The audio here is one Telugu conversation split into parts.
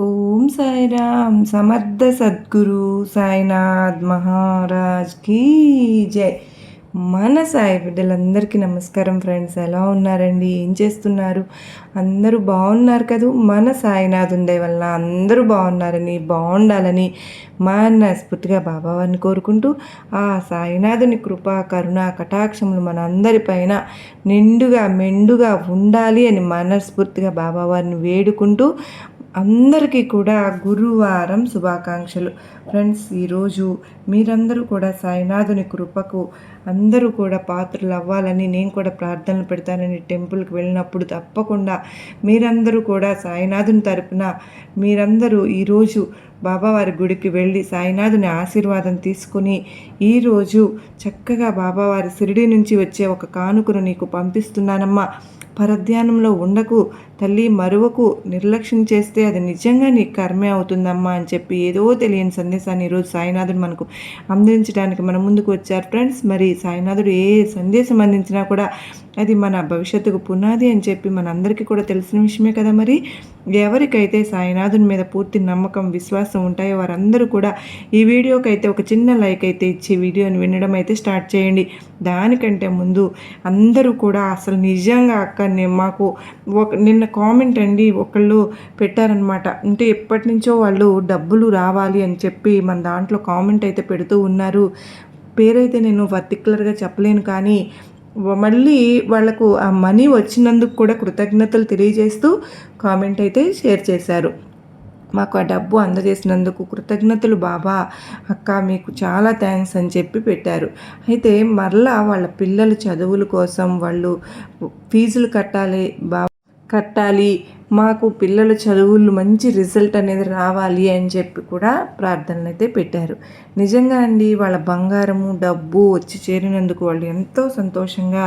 ఓం సాయిరామ్ సమర్థ సద్గురు సాయినాథ్ మహారాజ్ కీ జై. మన సాయి బిడ్డలందరికీ నమస్కారం ఫ్రెండ్స్. ఎలా ఉన్నారండి? ఏం చేస్తున్నారు? అందరూ బాగున్నారు కదూ. మన సాయినాథ్ ఉండే వల్ల అందరూ బాగున్నారని, బాగుండాలని మనస్ఫూర్తిగా బాబావారిని కోరుకుంటూ, ఆ సాయినాథుని కృప కరుణ కటాక్షములు మన అందరిపైన నిండుగా మెండుగా ఉండాలి అని మనస్ఫూర్తిగా బాబావారిని వేడుకుంటూ, అందరికీ కూడా గురువారం శుభాకాంక్షలు ఫ్రెండ్స్. ఈరోజు మీరందరూ కూడా సాయినాథుని కృపకు అందరూ కూడా పాత్రలు అవ్వాలని నేను కూడా ప్రార్థనలు పెడతానని టెంపుల్కి వెళ్ళినప్పుడు తప్పకుండా మీరందరూ కూడా సాయినాథుని తరపున మీరందరూ ఈరోజు బాబావారి గుడికి వెళ్ళి సాయినాథుని ఆశీర్వాదం తీసుకుని ఈరోజు చక్కగా బాబావారి షిరిడి నుంచి వచ్చే ఒక కానుకను నీకు పంపిస్తున్నానమ్మా. పరధ్యానంలో ఉండకు తల్లి, మరువకు, నిర్లక్ష్యం చేస్తే అది నిజంగా నీ కర్మే అవుతుందమ్మా అని చెప్పి ఏదో తెలియని సందేశాన్ని ఈరోజు సాయినాథుడు మనకు అందించడానికి మన ముందుకు వచ్చారు ఫ్రెండ్స్. మరి సాయినాథుడు ఏ సందేశం అందించినా కూడా అది మన భవిష్యత్తుకు పునాది అని చెప్పి మనందరికీ కూడా తెలిసిన విషయమే కదా. మరి ఎవరికైతే సాయినాథుని మీద పూర్తి నమ్మకం విశ్వాసం ఉంటాయో వారందరూ కూడా ఈ వీడియోకి అయితే ఒక చిన్న లైక్ అయితే ఇచ్చి వీడియోని వినడం అయితే స్టార్ట్ చేయండి. దానికంటే ముందు అందరూ కూడా అసలు నిజంగా అక్క మాకు నిన్న కామెంట్ అండి ఒకళ్ళు పెట్టారనమాట. అంటే ఎప్పటి నుంచో వాళ్ళు డబ్బులు రావాలి అని చెప్పి మన దాంట్లో కామెంట్ అయితే పెడుతూ ఉన్నారు. పేరైతే నేను పర్టికులర్గా చెప్పలేను, కానీ మళ్ళీ వాళ్లకు ఆ మనీ వచ్చినందుకు కూడా కృతజ్ఞతలు తెలియజేస్తూ కామెంట్ అయితే షేర్ చేశారు. మాకు ఆ డబ్బు అందజేసినందుకు కృతజ్ఞతలు బాబా, అక్క మీకు చాలా థ్యాంక్స్ అని చెప్పి పెట్టారు. అయితే మరలా వాళ్ళ పిల్లల చదువుల కోసం వాళ్ళు ఫీజులు కట్టాలి, మాకు పిల్లల చదువులు మంచి రిజల్ట్ అనేది రావాలి అని చెప్పి కూడా ప్రార్థనలు అయితే పెట్టారు. నిజంగా అండి, వాళ్ళ బంగారము డబ్బు వచ్చి చేరినందుకు వాళ్ళు ఎంతో సంతోషంగా,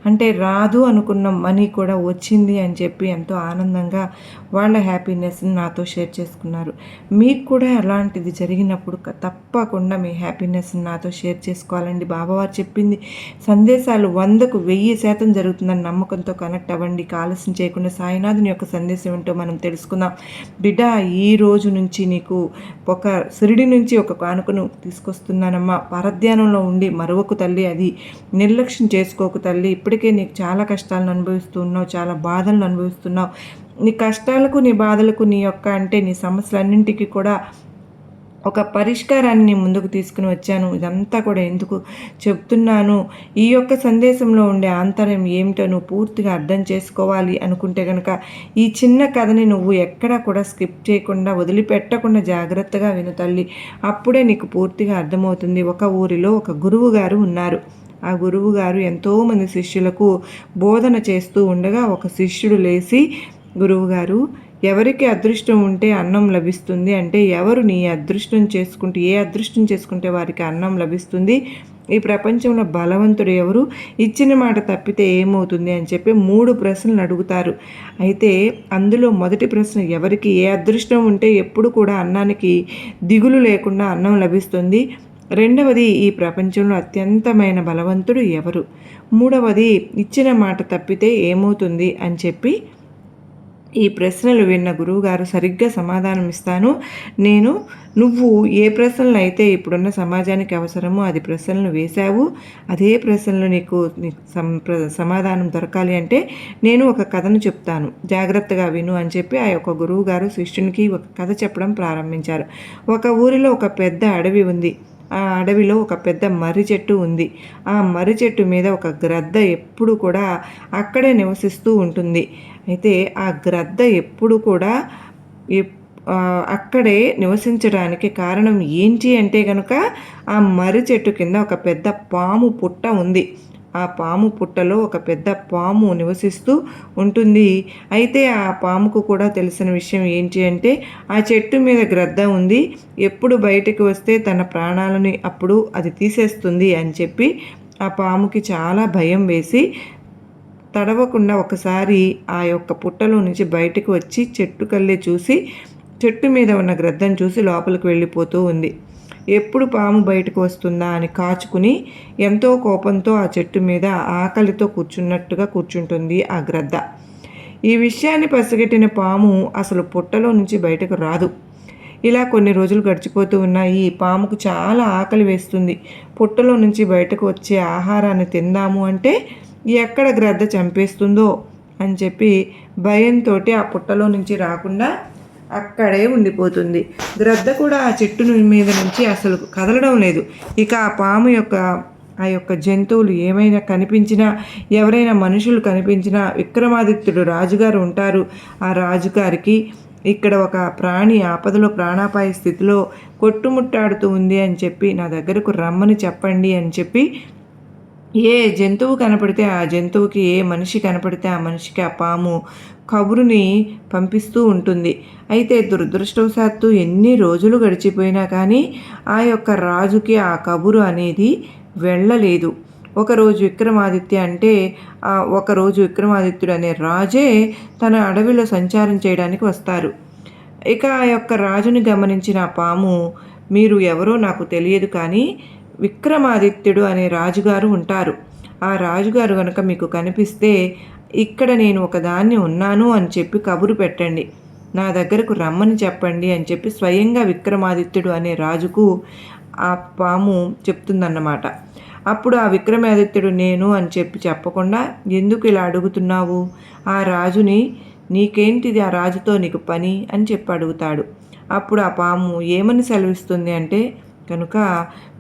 అంటే రాదు అనుకున్న మనీ కూడా వచ్చింది అని చెప్పి ఎంతో ఆనందంగా వాళ్ళ హ్యాపీనెస్ని నాతో షేర్ చేసుకున్నారు. మీకు కూడా అలాంటిది జరిగినప్పుడు తప్పకుండా మీ హ్యాపీనెస్ని నాతో షేర్ చేసుకోవాలండి. బాబావారు చెప్పింది సందేశాలు 100కు 1000% జరుగుతుందని నమ్మకంతో కనెక్ట్ అవ్వండి. ఆలస్యం చేయకుండా సాయినాథుని యొక్క సందేశం ఏంటో మనం తెలుసుకుందాం. బిడ్డ, ఈ రోజు నుంచి నీకు ఒక షిరిడి నుంచి ఒక కానుకను తీసుకొస్తున్నానమ్మా. పరధ్యానంలో ఉండి మరొక తల్లి, అది నిర్లక్ష్యం చేసుకోకు తల్లి. ఇప్పటికే నీకు చాలా కష్టాలను అనుభవిస్తున్నావు, చాలా బాధలను అనుభవిస్తున్నావు. నీ కష్టాలకు నీ బాధలకు నీ యొక్క అంటే నీ సమస్యలన్నింటికి కూడా ఒక పరిష్కారాన్ని ముందుకు తీసుకుని వచ్చాను. ఇదంతా కూడా ఎందుకు చెప్తున్నాను, ఈ యొక్క సందేశంలో ఉండే ఆంతర్యం ఏమిటో నువ్వు పూర్తిగా అర్థం చేసుకోవాలి అనుకుంటే కనుక ఈ చిన్న కథని నువ్వు ఎక్కడా కూడా స్కిప్ చేయకుండా వదిలిపెట్టకుండా జాగ్రత్తగా విను తల్లి. అప్పుడే నీకు పూర్తిగా అర్థమవుతుంది. ఒక ఊరిలో ఒక గురువు గారు ఉన్నారు. ఆ గురువు గారు ఎంతోమంది శిష్యులకు బోధన చేస్తూ ఉండగా ఒక శిష్యుడు లేచి, గురువుగారు, ఎవరికి అదృష్టం ఉంటే అన్నం లభిస్తుంది, అంటే ఎవరు నీ అదృష్టం చేసుకుంటే ఏ అదృష్టం చేసుకుంటే వారికి అన్నం లభిస్తుంది, ఈ ప్రపంచంలో బలవంతుడు ఎవరు, ఇచ్చిన మాట తప్పితే ఏమవుతుంది అని చెప్పి 3 ప్రశ్నలు అడుగుతారు. అయితే అందులో మొదటి ప్రశ్న, ఎవరికి ఏ అదృష్టం ఉంటే ఎప్పుడు కూడా అన్నానికి దిగులు లేకుండా అన్నం లభిస్తుంది. రెండవది, ఈ ప్రపంచంలో అత్యంతమైన బలవంతుడు ఎవరు. మూడవది, ఇచ్చిన మాట తప్పితే ఏమవుతుంది అని చెప్పి ఈ ప్రశ్నలు విన్న గురువుగారు, సరిగ్గా సమాధానం ఇస్తాను నేను. నువ్వు ఏ ప్రశ్నలు అయితే ఇప్పుడున్న సమాజానికి అవసరమో అది ప్రశ్నలను వేశావు, అదే ప్రశ్నలు నీకు సమాధానం దొరకాలి అంటే నేను ఒక కథను చెప్తాను, జాగ్రత్తగా విను అని చెప్పి ఆ యొక్క గురువుగారు శిష్యునికి ఒక కథ చెప్పడం ప్రారంభించారు. ఒక ఊరిలో ఒక పెద్ద అడవి ఉంది. ఆ అడవిలో ఒక పెద్ద మర్రి చెట్టు ఉంది. ఆ మర్రి చెట్టు మీద ఒక గ్రద్ద ఎప్పుడు కూడా అక్కడే నివసిస్తూ ఉంటుంది. అయితే ఆ గ్రద్ద ఎప్పుడు కూడా అక్కడే నివసించడానికి కారణం ఏంటి అంటే కనుక ఆ మర్రి చెట్టు కింద ఒక పెద్ద పాము పుట్ట ఉంది. ఆ పాము పుట్టలో ఒక పెద్ద పాము నివసిస్తూ ఉంటుంది. అయితే ఆ పాముకు కూడా తెలిసిన విషయం ఏంటి అంటే ఆ చెట్టు మీద గ్రద్ద ఉంది, ఎప్పుడు బయటకు వస్తే తన ప్రాణాలని అప్పుడు అది తీసేస్తుంది అని చెప్పి ఆ పాముకి చాలా భయం వేసి తడవకుండా ఒకసారి ఆ యొక్క పుట్టలో నుంచి బయటకు వచ్చి చెట్టు కళ్ళే చూసి చెట్టు మీద ఉన్న గ్రద్దను చూసి లోపలికి వెళ్ళిపోతూ ఉంది. ఎప్పుడు పాము బయటకు వస్తుందా అని కాచుకుని ఎంతో కోపంతో ఆ చెట్టు మీద ఆకలితో కూర్చున్నట్టుగా కూర్చుంటుంది ఆ గ్రద్ద. ఈ విషయాన్ని పసిగట్టిన పాము అసలు పుట్టలో నుంచి బయటకు రాదు. ఇలా కొన్ని రోజులు గడిచిపోతూ ఉన్నాయి. పాముకు చాలా ఆకలి వేస్తుంది. పుట్టలో నుంచి బయటకు వచ్చే ఆహారాన్ని తిందాము అంటే ఎక్కడ గ్రద్ద చంపేస్తుందో అని చెప్పి భయంతో ఆ పుట్టలో నుంచి రాకుండా అక్కడే ఉండిపోతుంది. గ్రద్ద కూడా ఆ చెట్టు మీద నుంచి అసలు కదలడం లేదు. ఇక ఆ పాము ఆ యొక్క జంతువులు ఏమైనా కనిపించినా, ఎవరైనా మనుషులు కనిపించినా, విక్రమాదిత్యుడు రాజుగారు ఉంటారు. ఆ రాజుగారికి ఇక్కడ ఒక ప్రాణి ఆపదలో ప్రాణాపాయ స్థితిలో కొట్టుముట్టాడుతూ ఉంది అని చెప్పి నా దగ్గరకు రమ్మని చెప్పండి అని చెప్పి ఏ జంతువు కనపడితే ఆ జంతువుకి, ఏ మనిషి కనపడితే ఆ మనిషికి ఆ పాము కబురుని పంపిస్తూ ఉంటుంది. అయితే దురదృష్టవశాత్తు ఎన్ని రోజులు గడిచిపోయినా కానీ ఆ యొక్క రాజుకి ఆ కబురు అనేది వెళ్ళలేదు. ఒకరోజు విక్రమాదిత్యుడు అనే రాజే తన అడవిలో సంచారం చేయడానికి వస్తారు. ఇక ఆ యొక్క రాజుని గమనించిన పాము, మీరు ఎవరో నాకు తెలియదు కానీ విక్రమాదిత్యుడు అనే రాజుగారు ఉంటారు. ఆ రాజుగారు కనుక మీకు కనిపిస్తే ఇక్కడ నేను ఒకదాన్ని ఉన్నాను అని చెప్పి కబురు పెట్టండి, నా దగ్గరకు రమ్మని చెప్పండి అని చెప్పి స్వయంగా విక్రమాదిత్యుడు అనే రాజుకు ఆ పాము చెప్తుందన్నమాట. అప్పుడు ఆ విక్రమాదిత్యుడు నేను అని చెప్పి చెప్పకుండా, ఎందుకు ఇలా అడుగుతున్నావు, ఆ రాజుని, నీకేంటిది ఆ రాజుతో నీకు పని అని చెప్పి అడుగుతాడు. అప్పుడు ఆ పాము ఏమని సెలవిస్తుంది అంటే, కనుక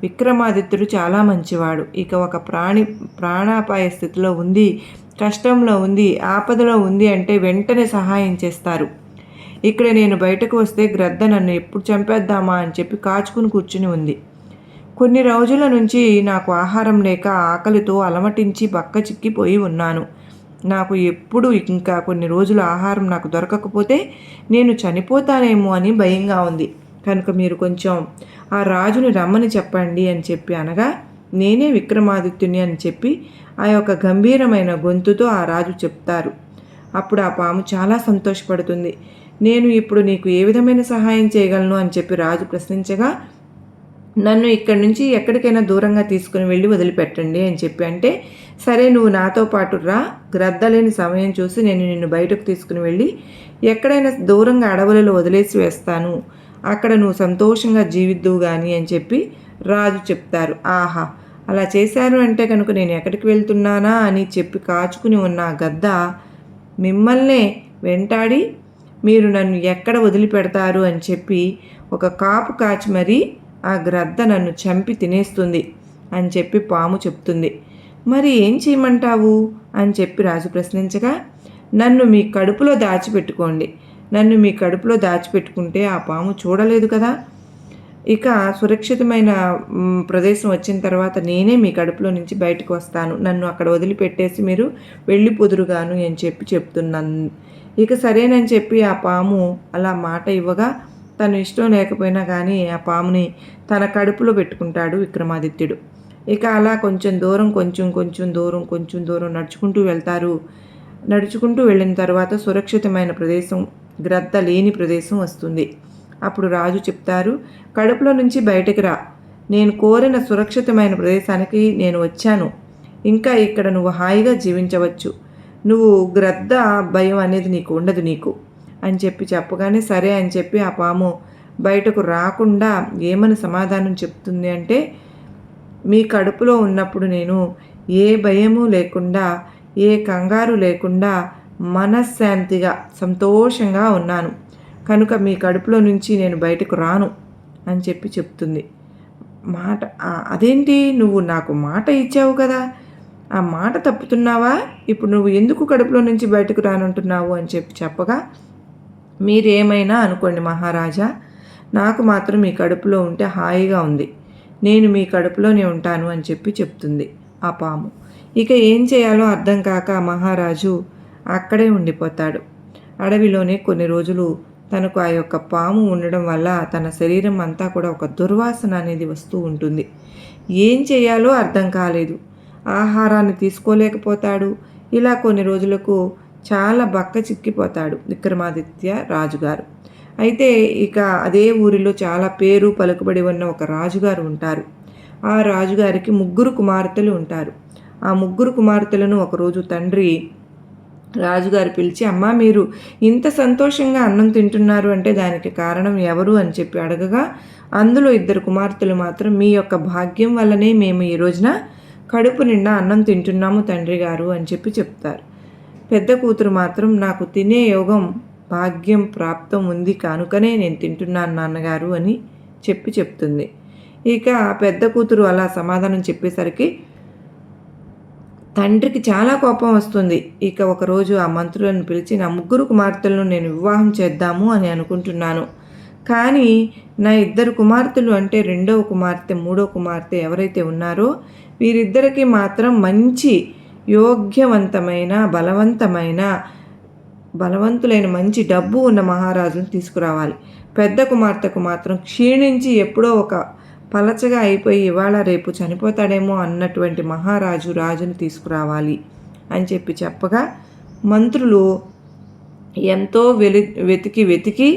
విక్రమాదిత్యుడు చాలా మంచివాడు. ఇక ఒక ప్రాణాపాయ స్థితిలో ఉంది, కష్టంలో ఉంది, ఆపదలో ఉంది అంటే వెంటనే సహాయం చేస్తారు. ఇక్కడ నేను బయటకు వస్తే గ్రద్ద నన్ను ఎప్పుడు చంపేద్దామా అని చెప్పి కాచుకుని కూర్చుని ఉంది. కొన్ని రోజుల నుంచి నాకు ఆహారం లేక ఆకలితో అలమటించి బక్క చిక్కిపోయి ఉన్నాను. నాకు ఎప్పుడు ఇంకా కొన్ని రోజులు ఆహారం నాకు దొరకకపోతే నేను చనిపోతానేమో అని భయంగా ఉంది. కనుక మీరు కొంచెం ఆ రాజుని రమ్మని చెప్పండి అని చెప్పి అనగా, నేనే విక్రమాదిత్యుని అని చెప్పి ఆ యొక్క గంభీరమైన గొంతుతో ఆ రాజు చెప్తారు. అప్పుడు ఆ పాము చాలా సంతోషపడుతుంది. నేను ఇప్పుడు నీకు ఏ విధమైన సహాయం చేయగలను అని చెప్పి రాజు ప్రశ్నించగా, నన్ను ఇక్కడి నుంచి ఎక్కడికైనా దూరంగా తీసుకుని వెళ్ళి వదిలిపెట్టండి అని చెప్పి అంటే, సరే నువ్వు నాతో పాటు రా, గ్రద్ద లేని సమయం చూసి నేను నిన్ను బయటకు తీసుకుని వెళ్ళి ఎక్కడైనా దూరంగా అడవులలో వదిలేసి వేస్తాను, అక్కడ నువ్వు సంతోషంగా జీవిద్దువు కానీ అని చెప్పి రాజు చెప్తారు. ఆహా, అలా చేశారు అంటే కనుక నేను ఎక్కడికి వెళ్తున్నానా అని చెప్పి కాచుకుని ఉన్న గద్ద మిమ్మల్నే వెంటాడి మీరు నన్ను ఎక్కడ వదిలిపెడతారు అని చెప్పి ఒక కాపు కాచి మరీ ఆ గ్రద్ద నన్ను చంపి తినేస్తుంది అని చెప్పి పాము చెప్తుంది. మరి ఏం చేయమంటావు అని చెప్పి రాజు ప్రశ్నించగా, నన్ను మీ కడుపులో దాచిపెట్టుకోండి, నన్ను మీ కడుపులో దాచిపెట్టుకుంటే ఆ పాము చూడలేదు కదా, ఇక సురక్షితమైన ప్రదేశం వచ్చిన తర్వాత నేనే మీ కడుపులో నుంచి బయటకు వస్తాను, నన్ను అక్కడ వదిలిపెట్టేసి మీరు వెళ్ళిపోదురుగాను అని చెప్పి చెప్తున్నాను. ఇక సరేనని చెప్పి ఆ పాము అలా మాట ఇవ్వగా, తను ఇష్టం లేకపోయినా కానీ ఆ పాముని తన కడుపులో పెట్టుకుంటాడు విక్రమాదిత్యుడు. ఇక అలా కొంచెం దూరం నడుచుకుంటూ వెళ్తారు. నడుచుకుంటూ వెళ్ళిన తర్వాత సురక్షితమైన ప్రదేశం, గ్రద్ద లేని ప్రదేశం వస్తుంది. అప్పుడు రాజు చెప్తారు, కడుపులో నుంచి బయటకు రా, నేను కోరిన సురక్షితమైన ప్రదేశానికి నేను వచ్చాను, ఇంకా ఇక్కడ నువ్వు హాయిగా జీవించవచ్చు, నువ్వు గ్రద్ద భయం అనేది నీకు ఉండదు నీకు అని చెప్పి చెప్పగానే సరే అని చెప్పి ఆ పాము బయటకు రాకుండా ఏమని సమాధానం చెప్తుంది అంటే, మీ కడుపులో ఉన్నప్పుడు నేను ఏ భయము లేకుండా, ఏ కంగారు లేకుండా మనశ్శాంతిగా సంతోషంగా ఉన్నాను, కనుక మీ కడుపులో నుంచి నేను బయటకు రాను అని చెప్పి చెప్తుంది. మాట అదేంటి, నువ్వు నాకు మాట ఇచ్చావు కదా, ఆ మాట తప్పుతున్నావా, ఇప్పుడు నువ్వు ఎందుకు కడుపులో నుంచి బయటకు రానంటున్నావు అని చెప్పి చెప్పగా, మీరేమైనా అనుకోండి మహారాజా, నాకు మాత్రం మీ కడుపులో ఉంటే హాయిగా ఉంది, నేను మీ కడుపులోనే ఉంటాను అని చెప్పి చెప్తుంది ఆ పాము. ఇక ఏం చేయాలో అర్థం కాక మహారాజు అక్కడే ఉండిపోతాడు. అడవిలోనే కొన్ని రోజులు తనకు ఆ యొక్క పాము ఉండడం వల్ల తన శరీరం అంతా కూడా ఒక దుర్వాసన అనేది వస్తూ ఉంటుంది. ఏం చేయాలో అర్థం కాలేదు, ఆహారాన్ని తీసుకోలేకపోతాడు. ఇలా కొన్ని రోజులకు చాలా బక్క చిక్కిపోతాడు విక్రమాదిత్య రాజుగారు. అయితే ఇక అదే ఊరిలో చాలా పేరు పలుకుబడి ఉన్న ఒక రాజుగారు ఉంటారు. ఆ రాజుగారికి 3 కుమార్తెలు ఉంటారు. ఆ 3 కుమార్తెలను ఒకరోజు తండ్రి రాజుగారు పిలిచి, అమ్మా మీరు ఇంత సంతోషంగా అన్నం తింటున్నారు అంటే దానికి కారణం ఎవరు అని చెప్పి అడగగా, అందులో 2 కుమార్తెలు మాత్రం మీ యొక్క భాగ్యం వల్లనే మేము ఈ రోజున కడుపు నిండా అన్నం తింటున్నాము తండ్రి గారు అని చెప్పి చెప్తారు. పెద్ద కూతురు మాత్రం నాకు తినే యోగం భాగ్యం ప్రాప్తం ఉంది కనుకనే నేను తింటున్నాను నాన్నగారు అని చెప్తుంది. ఇక పెద్ద కూతురు అలా సమాధానం చెప్పేసరికి తండ్రికి చాలా కోపం వస్తుంది. ఇక ఒకరోజు ఆ మంత్రులను పిలిచి నా 3 కుమార్తెలను నేను వివాహం చేద్దాము అని అనుకుంటున్నాను. కానీ నా 2 కుమార్తెలు అంటే 2వ కుమార్తె 3వ కుమార్తె ఎవరైతే ఉన్నారో వీరిద్దరికీ మాత్రం మంచి యోగ్యవంతమైన బలవంతులైన మంచి డబ్బు ఉన్న మహారాజును తీసుకురావాలి. పెద్ద కుమార్తెకు మాత్రం క్షీణించి ఎప్పుడో ఒక పలచగా అయిపోయి ఇవాళ రేపు చనిపోతాడేమో అన్నటువంటి రాజును తీసుకురావాలి అని చెప్పగా మంత్రులు ఎంతో వెతికి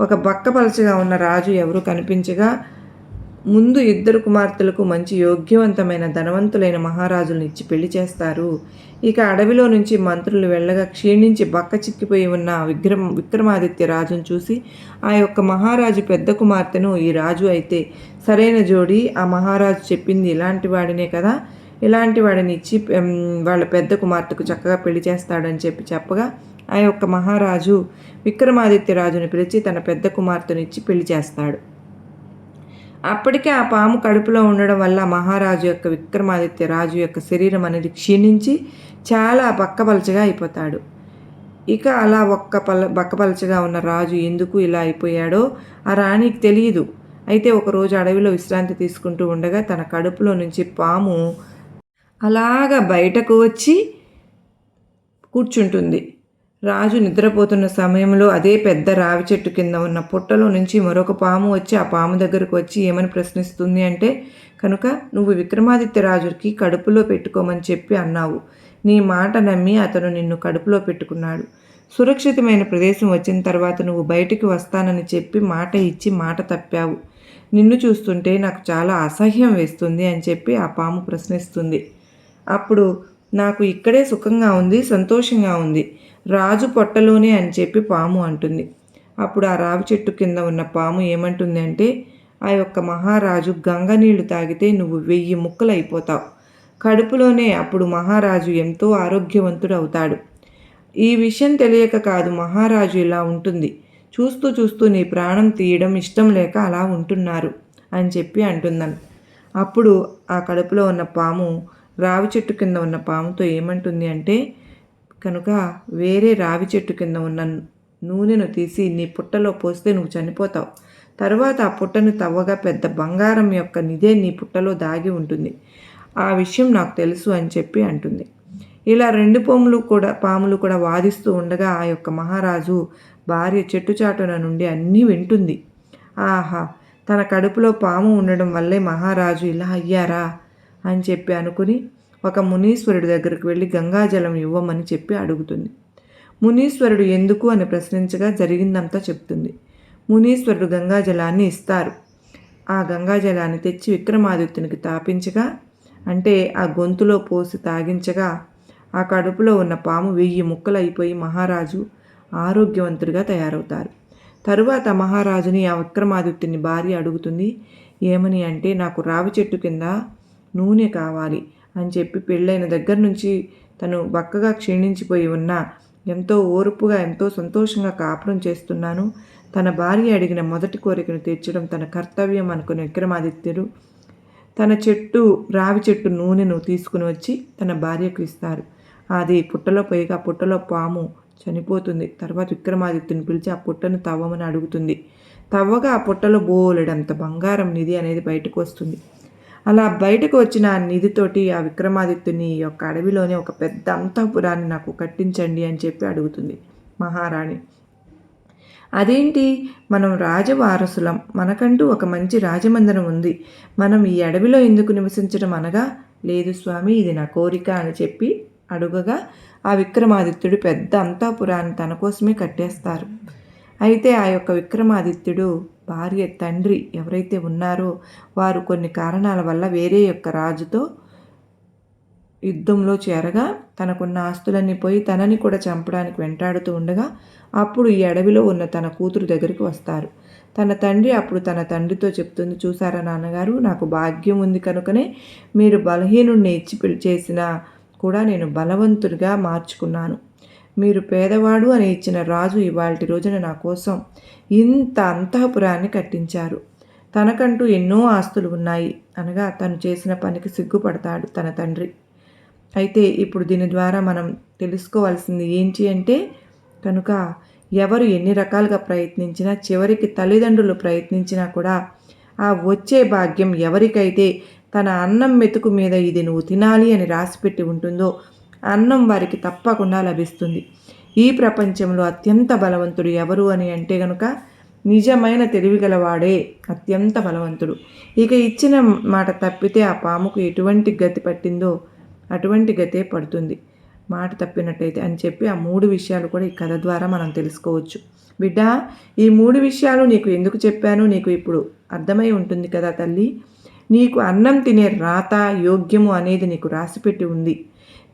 ఒక బక్కపలచగా ఉన్న రాజు ఎవరు కనిపించగా ముందు 2 కుమార్తెలకు మంచి యోగ్యవంతమైన ధనవంతులైన మహారాజులను ఇచ్చి పెళ్లి చేస్తారు. ఇక అడవిలో నుంచి మంత్రులు వెళ్ళగా క్షీణించి బక్క చిక్కిపోయి ఉన్న విక్రమాదిత్య రాజును చూసి ఆ యొక్క మహారాజు పెద్ద కుమార్తెను ఈ రాజు అయితే సరైన జోడి, ఆ మహారాజు చెప్పింది ఇలాంటి వాడినే కదా, ఇలాంటి వాడిని ఇచ్చి వాళ్ళ పెద్ద కుమార్తెకు చక్కగా పెళ్లి చేస్తాడని చెప్పగా ఆ యొక్క మహారాజు విక్రమాదిత్య రాజుని పిలిచి తన పెద్ద కుమార్తెను ఇచ్చి పెళ్లి చేస్తాడు. అప్పటికే ఆ పాము కడుపులో ఉండడం వల్ల మహారాజు యొక్క విక్రమాదిత్య రాజు యొక్క శరీరం అనేది క్షీణించి చాలా బక్కపలచగా అయిపోతాడు. ఇక అలా బక్కపలచగా ఉన్న రాజు ఎందుకు ఇలా అయిపోయాడో ఆ రాణికి తెలియదు. అయితే ఒకరోజు అడవిలో విశ్రాంతి తీసుకుంటూ ఉండగా తన కడుపులో నుంచి పాము అలాగా బయటకు వచ్చి కూర్చుంటుంది. రాజు నిద్రపోతున్న సమయంలో అదే పెద్ద రావి చెట్టు కింద ఉన్న పుట్టలో నుంచి మరొక పాము వచ్చి ఆ పాము దగ్గరకు వచ్చి ఏమని ప్రశ్నిస్తుంది అంటే, కనుక నువ్వు విక్రమాదిత్య రాజుకి కడుపులో పెట్టుకోమని చెప్పి అన్నావు. నీ మాట నమ్మి అతను నిన్ను కడుపులో పెట్టుకున్నాడు. సురక్షితమైన ప్రదేశం వచ్చిన తర్వాత నువ్వు బయటికి వస్తానని చెప్పి మాట ఇచ్చి మాట తప్పావు. నిన్ను చూస్తుంటే నాకు చాలా అసహ్యం వేస్తుంది అని చెప్పి ఆ పాము ప్రశ్నిస్తుంది. అప్పుడు నాకు ఇక్కడే సుఖంగా ఉంది, సంతోషంగా ఉంది, రాజు పొట్టలోనే అని చెప్పి పాము అంటుంది. అప్పుడు ఆ రావి చెట్టు కింద ఉన్న పాము ఏమంటుంది అంటే, ఆ యొక్క మహారాజు గంగ నీళ్లు తాగితే నువ్వు 1000 ముక్కలు అయిపోతావు. కడుపులోనే అప్పుడు మహారాజు ఎంతో ఆరోగ్యవంతుడు అవుతాడు. ఈ విషయం తెలియక కాదు మహారాజు ఇలా ఉంటుంది. చూస్తూ చూస్తూ నీ ప్రాణం తీయడం ఇష్టం లేక అలా ఉంటున్నారు అని చెప్పి అంటుందని. అప్పుడు ఆ కడుపులో ఉన్న పాము రావి చెట్టు కింద ఉన్న పాముతో ఏమంటుంది అంటే, కనుక వేరే రావి చెట్టు కింద ఉన్న నూనెను తీసి నీ పుట్టలో పోస్తే నువ్వు చనిపోతావు. తర్వాత ఆ పుట్టను తవ్వగా పెద్ద బంగారం యొక్క నిధే నీ పుట్టలో దాగి ఉంటుంది. ఆ విషయం నాకు తెలుసు అని చెప్పి అంటుంది. ఇలా 2 పాములు కూడా వాదిస్తూ ఉండగా ఆ యొక్క మహారాజు భార్య చెట్టు చాటున నుండి అన్నీ వింటుంది. ఆహా, తన కడుపులో పాము ఉండడం వల్లే మహారాజు ఇలా అయ్యారా అని చెప్పి అనుకుని ఒక మునీశ్వరుడి దగ్గరికి వెళ్ళి గంగాజలం ఇవ్వమని చెప్పి అడుగుతుంది. మునీశ్వరుడు ఎందుకు అని ప్రశ్నించగా జరిగిందంతా చెప్తుంది. మునీశ్వరుడు గంగాజలాన్ని ఇస్తారు. ఆ గంగాజలాన్ని తెచ్చి విక్రమాదిత్యునికి తాపించగా, అంటే ఆ గొంతులో పోసి తాగించగా ఆ కడుపులో ఉన్న పాము 1000 ముక్కలు అయిపోయి మహారాజు ఆరోగ్యవంతుడిగా తయారవుతారు. తరువాత మహారాజుని ఆ విక్రమాదిత్యుని భార్య అడుగుతుంది. ఏమని అంటే, నాకు రావి చెట్టు కింద నూనె కావాలి అని చెప్పి పెళ్ళైన దగ్గర నుంచి తను బక్కగా క్షీణించిపోయి ఉన్న ఎంతో ఓర్పుగా ఎంతో సంతోషంగా కాపురం చేస్తున్నాను. తన భార్య అడిగిన మొదటి కోరికను తీర్చడం తన కర్తవ్యం అనుకునే విక్రమాదిత్యుడు తన రావి చెట్టు నూనెను తీసుకుని వచ్చి తన భార్యకు ఇస్తారు. అది పుట్టలో పోయిగా పుట్టలో పాము చనిపోతుంది. తర్వాత విక్రమాదిత్యుని పిలిచి ఆ పుట్టను తవ్వమని అడుగుతుంది. తవ్వగా ఆ పుట్టలో బోలెడంత బంగారం నిధి అనేది బయటకు వస్తుంది. అలా బయటకు వచ్చిన ఆ నిధితోటి ఆ విక్రమాదిత్యుని యొక్క అడవిలోనే ఒక పెద్ద అంతఃపురాన్ని నాకు కట్టించండి అని చెప్పి అడుగుతుంది మహారాణి. అదేంటి, మనం రాజవారసులం, మనకంటూ ఒక మంచి రాజమందిరం ఉంది, మనం ఈ అడవిలో ఎందుకు నివసించడం అనగా, లేదు స్వామి, ఇది నా కోరిక అని చెప్పి అడుగగా ఆ విక్రమాదిత్యుడు పెద్ద అంతఃపురాన్ని తన కోసమే కట్టేస్తారు. అయితే ఆ యొక్క విక్రమాదిత్యుడు భార్య తండ్రి ఎవరైతే ఉన్నారో వారు కొన్ని కారణాల వల్ల వేరే యొక్క రాజుతో యుద్ధంలో చేరగా తనకున్న ఆస్తులన్నీ పోయి తనని కూడా చంపడానికి వెంటాడుతూ ఉండగా అప్పుడు ఈ అడవిలో ఉన్న తన కూతురు దగ్గరికి వస్తారు. తన తండ్రి అప్పుడు తన తండ్రితో చెప్తుంది, చూసారా నాన్నగారు, నాకు భాగ్యం ఉంది కనుకనే మీరు బలహీనుణ్ణి ఇచ్చి చేసినా కూడా నేను బలవంతుడిగా మార్చుకున్నాను. మీరు పేదవాడు అని ఇచ్చిన రాజు ఇవాల్టి రోజున నా కోసం ఇంత అంతఃపురాన్ని కట్టించారు. తనకంటూ ఎన్నో ఆస్తులు ఉన్నాయి అనగా తను చేసిన పనికి సిగ్గుపడతాడు తన తండ్రి. అయితే ఇప్పుడు దీని ద్వారా మనం తెలుసుకోవాల్సింది ఏంటి అంటే కనుక ఎవరు ఎన్ని రకాలుగా ప్రయత్నించినా చివరికి తల్లిదండ్రులు ప్రయత్నించినా కూడా ఆ వచ్చే భాగ్యం ఎవరికైతే తన అన్నం మెతుకు మీద ఇది నువ్వు తినాలి అని రాసిపెట్టి ఉంటుందో అన్నం వారికి తప్పకుండా లభిస్తుంది. ఈ ప్రపంచంలో అత్యంత బలవంతుడు ఎవరు అని అంటే కనుక నిజమైన తెలివిగలవాడే అత్యంత బలవంతుడు. ఇక ఇచ్చిన మాట తప్పితే ఆ పాముకు ఎటువంటి గతి పట్టిందో అటువంటి గతే పడుతుంది మాట తప్పినట్టయితే అని చెప్పి ఆ 3 విషయాలు కూడా ఈ కథ ద్వారా మనం తెలుసుకోవచ్చు. బిడ్డ, ఈ 3 విషయాలు నీకు ఎందుకు చెప్పాను నీకు ఇప్పుడు అర్థమై ఉంటుంది కదా తల్లి. నీకు అన్నం తినే రాత యోగ్యము అనేది నీకు రాసిపెట్టి ఉంది.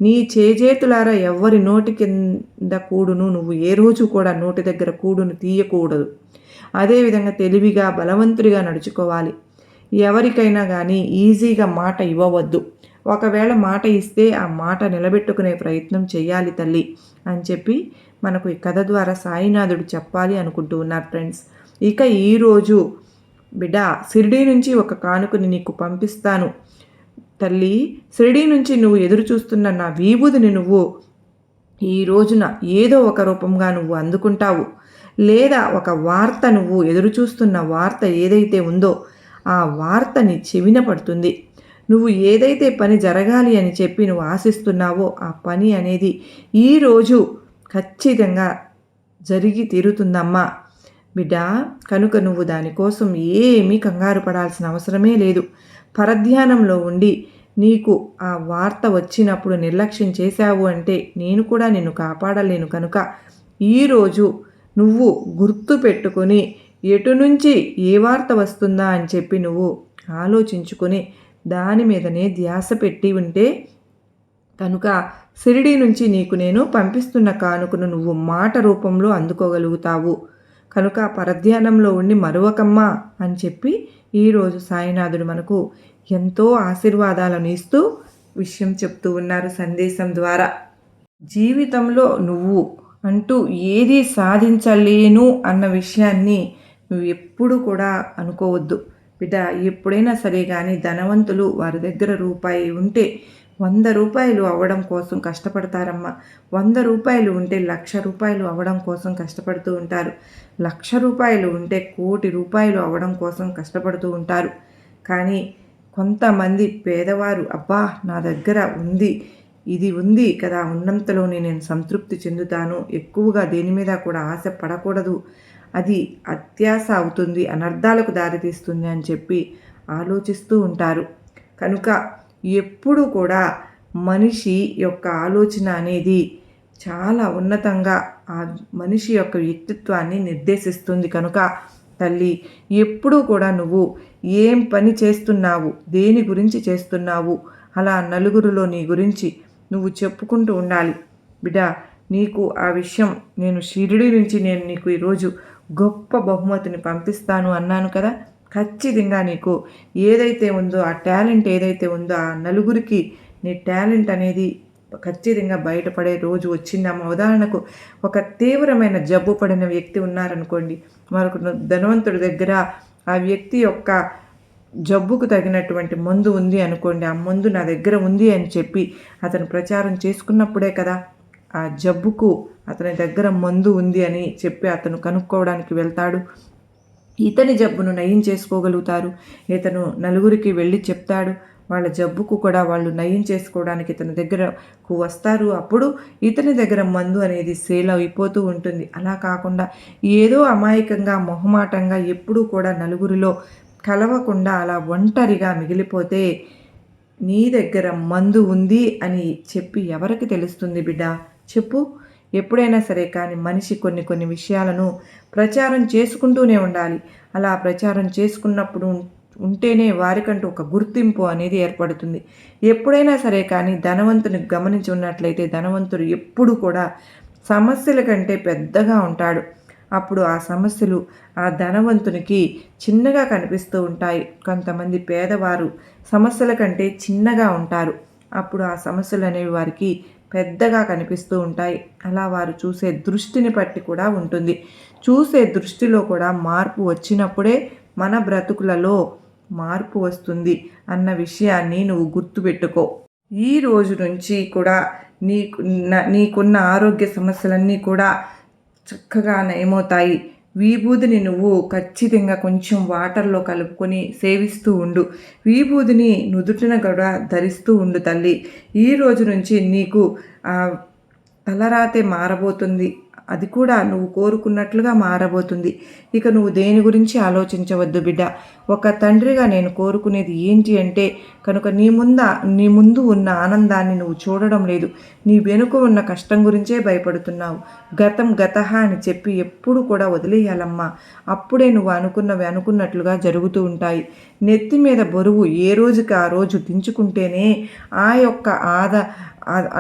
నీ చేజేతులారా ఎవ్వరి నోటి కింద కూడును నువ్వు ఏ రోజు కూడా నోటి దగ్గర కూడును తీయకూడదు. అదేవిధంగా తెలివిగా బలవంతుడిగా నడుచుకోవాలి. ఎవరికైనా కానీ ఈజీగా మాట ఇవ్వవద్దు. ఒకవేళ మాట ఇస్తే ఆ మాట నిలబెట్టుకునే ప్రయత్నం చేయాలి తల్లి అని చెప్పి మనకు ఈ కథ ద్వారా సాయినాథుడు చెప్పాలి అనుకుంటూ ఉన్నారు ఫ్రెండ్స్. ఇక ఈరోజు బిడ్డ, షిరిడీ నుంచి ఒక కానుకని నీకు పంపిస్తాను తల్లి. షిరిడీ నుంచి నువ్వు ఎదురు చూస్తున్న నా విభూదిని నువ్వు ఈ రోజున ఏదో ఒక రూపంగా నువ్వు అందుకుంటావు. లేదా ఒక వార్త, నువ్వు ఎదురు చూస్తున్న వార్త ఏదైతే ఉందో ఆ వార్త నీ చెవిన పడుతుంది. నువ్వు ఏదైతే పని జరగాలి అని చెప్పి నువ్వు ఆశిస్తున్నావో ఆ పని అనేది ఈరోజు ఖచ్చితంగా జరిగి తీరుతుందమ్మా బిడ్డ. కనుక నువ్వు దానికోసం ఏమీ కంగారు పడాల్సిన అవసరమే లేదు. పరధ్యానంలో ఉండి నీకు ఆ వార్త వచ్చినప్పుడు నిర్లక్ష్యం చేశావు అంటే నేను కూడా నిన్ను కాపాడలేను. కనుక ఈరోజు నువ్వు గుర్తు పెట్టుకొని ఎటు నుంచి ఏ వార్త వస్తుందా అని చెప్పి నువ్వు ఆలోచించుకొని దాని మీదనే ధ్యాస పెట్టి ఉంటే కనుక షిరిడీ నుంచి నీకు నేను పంపిస్తున్న కానుకను నువ్వు మాట రూపంలో అందుకోగలుగుతావు. కనుక పరధ్యానంలో ఉండి మరువకమ్మా అని చెప్పి ఈరోజు సాయినాథుడు మనకు ఎంతో ఆశీర్వాదాలను ఇస్తూ విషయం చెప్తూ ఉన్నారు సందేశం ద్వారా. జీవితంలో నువ్వు అంటూ ఏది సాధించలేను అన్న విషయాన్ని నువ్వు ఎప్పుడు కూడా అనుకోవద్దు బిడ్డ. ఎప్పుడైనా సరే కానీ ధనవంతులు వారి దగ్గర రూపాయి ఉంటే 100 రూపాయలు అవ్వడం కోసం కష్టపడతారమ్మా. 100 రూపాయలు ఉంటే 1,00,000 రూపాయలు అవ్వడం కోసం కష్టపడుతూ ఉంటారు. 1,00,000 రూపాయలు ఉంటే 1,00,00,000 రూపాయలు అవ్వడం కోసం కష్టపడుతూ ఉంటారు. కానీ కొంతమంది పేదవారు, అబ్బా నా దగ్గర ఉంది, ఇది ఉంది కదా, ఉన్నంతలోనే నేను సంతృప్తి చెందుతాను, ఎక్కువగా దేని మీద కూడా ఆశ పడకూడదు, అది అత్యాశ అవుతుంది, అనర్థాలకు దారితీస్తుంది అని చెప్పి ఆలోచిస్తూ ఉంటారు. కనుక ఎప్పుడు కూడా మనిషి యొక్క ఆలోచన అనేది చాలా ఉన్నతంగా ఆ మనిషి యొక్క వ్యక్తిత్వాన్ని నిర్దేశిస్తుంది. కనుక తల్లి, ఎప్పుడూ కూడా నువ్వు ఏం పని చేస్తున్నావు, దేని గురించి చేస్తున్నావు, అలా నలుగురిలో నీ గురించి నువ్వు చెప్పుకుంటూ ఉండాలి బిడ్డ. నీకు ఆ విషయం నేను షిరిడీ నుంచి నేను నీకు ఈరోజు గొప్ప బహుమతిని పంపిస్తాను అన్నాను కదా. ఖచ్చితంగా నీకు ఏదైతే ఉందో ఆ టాలెంట్ ఏదైతే ఉందో ఆ నలుగురికి నీ టాలెంట్ అనేది ఖచ్చితంగా బయటపడే రోజు వచ్చిందమ్మ. ఉదాహరణకు ఒక తీవ్రమైన జబ్బు పడిన వ్యక్తి ఉన్నారనుకోండి, మరొక ధనవంతుడి దగ్గర ఆ వ్యక్తి యొక్క జబ్బుకు తగినటువంటి మందు ఉంది అనుకోండి, ఆ మందు నా దగ్గర ఉంది అని చెప్పి అతను ప్రచారం చేసుకున్నప్పుడే కదా ఆ జబ్బుకు అతని దగ్గర మందు ఉంది అని చెప్పి అతను కనుక్కోవడానికి వెళ్తాడు. ఇతని జబ్బును నయం చేసుకోగలుగుతారు. ఇతను నలుగురికి వెళ్ళి చెప్తాడు, వాళ్ళ జబ్బుకు కూడా వాళ్ళు నయం చేసుకోవడానికి ఇతని దగ్గరకు వస్తారు. అప్పుడు ఇతని దగ్గర మందు అనేది సేల్ అయిపోతూ ఉంటుంది. అలా కాకుండా ఏదో అమాయకంగా మొహమాటంగా ఎప్పుడూ కూడా నలుగురిలో కలవకుండా అలా ఒంటరిగా మిగిలిపోతే నీ దగ్గర మందు ఉంది అని చెప్పి ఎవరికి తెలుస్తుంది బిడ్డ? చెప్పు. ఎప్పుడైనా సరే కానీ మనిషి కొన్ని విషయాలను ప్రచారం చేసుకుంటూనే ఉండాలి. అలా ప్రచారం చేసుకున్నప్పుడు ఉంటేనే వారికంటూ ఒక గుర్తింపు అనేది ఏర్పడుతుంది. ఎప్పుడైనా సరే కానీ ధనవంతుని గమనించి ఉన్నట్లయితే ధనవంతుడు ఎప్పుడు కూడా సమస్యల కంటే పెద్దగా ఉంటాడు. అప్పుడు ఆ సమస్యలు ఆ ధనవంతునికి చిన్నగా కనిపిస్తూ ఉంటాయి. కొంతమంది పేదవారు సమస్యల కంటే చిన్నగా ఉంటారు. అప్పుడు ఆ సమస్యలు అనేవి వారికి పెద్దగా కనిపిస్తూ ఉంటాయి. అలా వారు చూసే దృష్టిని బట్టి కూడా ఉంటుంది. చూసే దృష్టిలో కూడా మార్పు వచ్చినప్పుడే మన బ్రతుకులలో మార్పు వస్తుంది అన్న విషయాన్ని నువ్వు గుర్తుపెట్టుకో. ఈ రోజు నుంచి కూడా నీకున్న ఆరోగ్య సమస్యలన్నీ కూడా చక్కగా నయమవుతాయి. విభూదిని నువ్వు ఖచ్చితంగా కొంచెం వాటర్లో కలుపుకొని సేవిస్తూ ఉండు. విభూదిని నుదుటిన కూడా ధరిస్తూ ఉండు తల్లి. ఈ రోజు నుంచి నీకు తలరాతే మారబోతుంది. అది కూడా నువ్వు కోరుకున్నట్లుగా మారబోతుంది. ఇక నువ్వు దేని గురించి ఆలోచించవద్దు బిడ్డ. ఒక తండ్రిగా నేను కోరుకునేది ఏంటి అంటే కనుక నీ ముందు ఉన్న ఆనందాన్ని నువ్వు చూడడం లేదు. నీ వెనుక ఉన్న కష్టం గురించే భయపడుతున్నావు. గతం గతహ అని చెప్పి ఎప్పుడు కూడా వదిలేయాలమ్మా. అప్పుడే నువ్వు అనుకున్నవి అనుకున్నట్లుగా జరుగుతూ ఉంటాయి. నెత్తి మీద బరువు ఏ రోజుకి ఆ రోజు దించుకుంటేనే ఆ యొక్క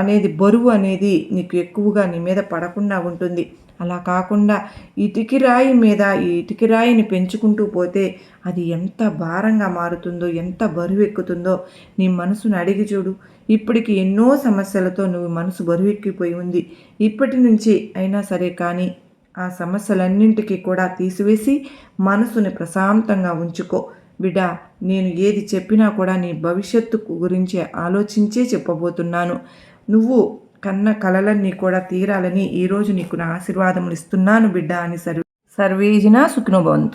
అనేది బరువు అనేది నీకు ఎక్కువగా నీ మీద పడకుండా ఉంటుంది. అలా కాకుండా ఇటుకిరాయి మీద ఈ ఇటుకిరాయిని పెంచుకుంటూ పోతే అది ఎంత భారంగా మారుతుందో, ఎంత బరువు ఎక్కుతుందో నీ మనసును అడిగి చూడు. ఇప్పటికి ఎన్నో సమస్యలతో నువ్వు మనసు బరువెక్కిపోయి ఉంది. ఇప్పటి నుంచి అయినా సరే కానీ ఆ సమస్యలన్నింటికీ కూడా తీసివేసి మనసుని ప్రశాంతంగా ఉంచుకో. బిడ్డ, నేను ఏది చెప్పినా కూడా నీ భవిష్యత్తు గురించి ఆలోచించే చెప్పబోతున్నాను. నువ్వు కన్న కలలన్నీ కూడా తీరాలని ఈరోజు నీకు నా ఆశీర్వాదములు ఇస్తున్నాను బిడ్డ అని సర్వేజన సుఖినో భవంతు.